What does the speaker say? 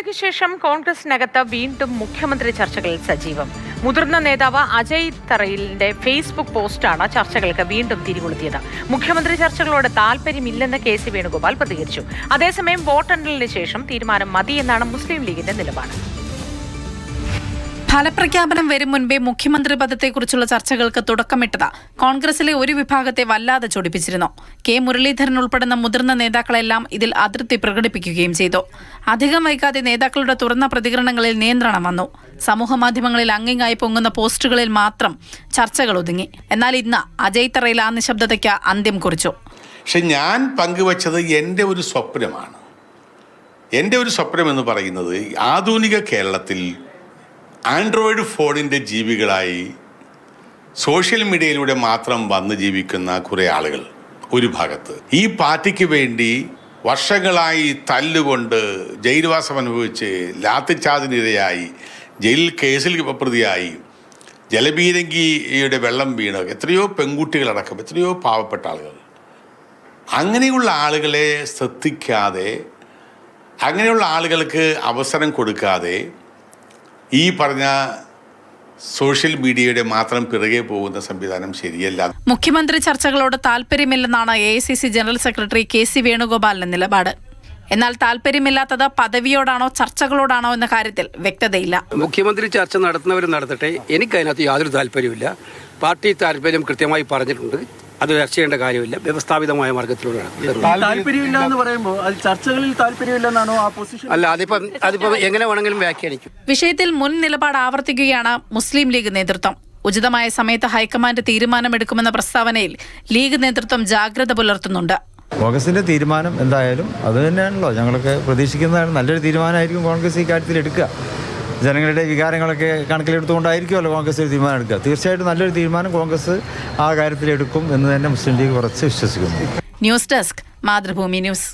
ഇടവേളയ്ക്ക് ശേഷം കോൺഗ്രസിനകത്ത് വീണ്ടും മുഖ്യമന്ത്രി ചർച്ചകളിൽ സജീവം. മുതിർന്ന നേതാവ് അജയ് തറയിലിന്റെ ഫേസ്ബുക്ക് പോസ്റ്റാണ് ചർച്ചകൾക്ക് വീണ്ടും തിരികൊളുത്തിയത്. മുഖ്യമന്ത്രി ചർച്ചകളോട് താൽപര്യമില്ലെന്ന് കെ സി വേണുഗോപാൽ പ്രതികരിച്ചു. അതേസമയം വോട്ടെണ്ണലിന് ശേഷം തീരുമാനം മതിയെന്നാണ് മുസ്ലിം ലീഗിന്റെ നിലപാട്. ഫലപ്രഖ്യാപനം വരും മുൻപേ മുഖ്യമന്ത്രി പദത്തെക്കുറിച്ചുള്ള ചർച്ചകൾക്ക് തുടക്കമിട്ടത് കോൺഗ്രസിലെ ഒരു വിഭാഗത്തെ വല്ലാതെ ചൊടിപ്പിച്ചിരുന്നു. കെ മുരളീധരൻ ഉൾപ്പെടുന്ന മുതിർന്ന നേതാക്കളെല്ലാം ഇതിൽ അതൃപ്തി പ്രകടിപ്പിക്കുകയും ചെയ്തു. അധികം വൈകാതെ നേതാക്കളുടെ തുറന്ന പ്രതികരണങ്ങളിൽ നിയന്ത്രണം വന്നു. സമൂഹമാധ്യമങ്ങളിൽ അങ്ങിങ്ങായി പൊങ്ങുന്ന പോസ്റ്റുകളിൽ മാത്രം ചർച്ചകൾ ഒതുങ്ങി. എന്നാൽ ഇന്ന് അജയ് തറയിൽ ആ നിശബ്ദതയ്ക്ക് അന്ത്യം കുറിച്ചു. പക്ഷെ ഞാൻ പങ്കുവച്ചത് എൻ്റെ ഒരു സ്വപ്നമാണ്. എൻ്റെ ഒരു സ്വപ്നം എന്ന് പറയുന്നത് ആധുനിക കേരളത്തിൽ ആൻഡ്രോയിഡ് ഫോണിൻ്റെ ജീവികളായി സോഷ്യൽ മീഡിയയിലൂടെ മാത്രം വന്ന് ജീവിക്കുന്ന കുറേ ആളുകൾ ഒരു ഭാഗത്ത്, ഈ പാർട്ടിക്ക് വേണ്ടി വർഷങ്ങളായി തല്ലുകൊണ്ട് ജയിൽവാസം അനുഭവിച്ച് ലാത്തിച്ചാർജിനിരയായി ജയിലിൽ കേസിൽ പ്രതിയായി ജലപീരങ്കിയുടെ വെള്ളം വീണ് എത്രയോ പെൺകുട്ടികളടക്കം എത്രയോ പാവപ്പെട്ട ആളുകൾ, അങ്ങനെയുള്ള ആളുകളെ ശ്രദ്ധിക്കാതെ, അങ്ങനെയുള്ള ആളുകൾക്ക് അവസരം കൊടുക്കാതെ ഈ പറഞ്ഞ സോഷ്യൽ മീഡിയയുടെ മാത്രം പിറകെ പോകുന്ന സംവിധാനം ശരിയല്ല. മുഖ്യമന്ത്രി ചർച്ചകളോട് താൽപര്യമില്ലെന്നാണ് AICC general secretary K C വേണുഗോപാലിന്റെ നിലപാട്. എന്നാൽ താൽപര്യമില്ലാത്തത് പദവിയോടാണോ ചർച്ചകളോടാണോ എന്ന കാര്യത്തിൽ വ്യക്തതയില്ല. മുഖ്യമന്ത്രി ചർച്ച നടത്തുന്നവർ നടത്തട്ടെ, എനിക്കതിനകത്ത് യാതൊരു താല്പര്യമില്ല. പാർട്ടി താല്പര്യം കൃത്യമായി പറഞ്ഞിട്ടുണ്ട്. അത് ചർച്ച ചെയ്യേണ്ട കാര്യമില്ല. വ്യവസ്ഥാപിതമായ മാർഗത്തിലൂടെ താല്പര്യമില്ല എന്ന് പറയുമ്പോൾ അത് ചർച്ചകളിൽ താല്പര്യമില്ലെന്നാണോ ആ പൊസിഷൻ? അല്ല, അതിപ്പം എങ്ങനെ വേണമെങ്കിലും വ്യാഖ്യാനിക്കും. വിഷയത്തിൽ മുൻ നിലപാട് ആവർത്തിക്കുകയാണ് മുസ്ലിം ലീഗ് നേതൃത്വം. ഉചിതമായ സമയത്ത് ഹൈക്കമാൻഡ് തീരുമാനമെടുക്കുമെന്ന പ്രസ്താവനയിൽ ലീഗ് നേതൃത്വം ജാഗ്രത പുലർത്തുന്നുണ്ട്. കോൺഗ്രസിന്റെ തീരുമാനം എന്തായാലും അത് തന്നെയാണല്ലോ ഞങ്ങളൊക്കെ പ്രതീക്ഷിക്കുന്നതാണ്. നല്ലൊരു തീരുമാനമായിരിക്കും കോൺഗ്രസ് ഈ കാര്യത്തിൽ എടുക്കുക. ജനങ്ങളുടെ വികാരങ്ങളൊക്കെ കണക്കിലെടുത്തുകൊണ്ടായിരിക്കുമല്ലോ കോൺഗ്രസ് ഒരു തീരുമാനം എടുക്കുക. തീർച്ചയായിട്ടും നല്ലൊരു തീരുമാനം കോൺഗ്രസ് ആ കാര്യത്തിൽ എടുക്കും എന്ന് തന്നെ മുസ്ലിം ലീഗ് കുറച്ച് വിശ്വസിക്കുന്നു. News desk, Mathrubhumi news.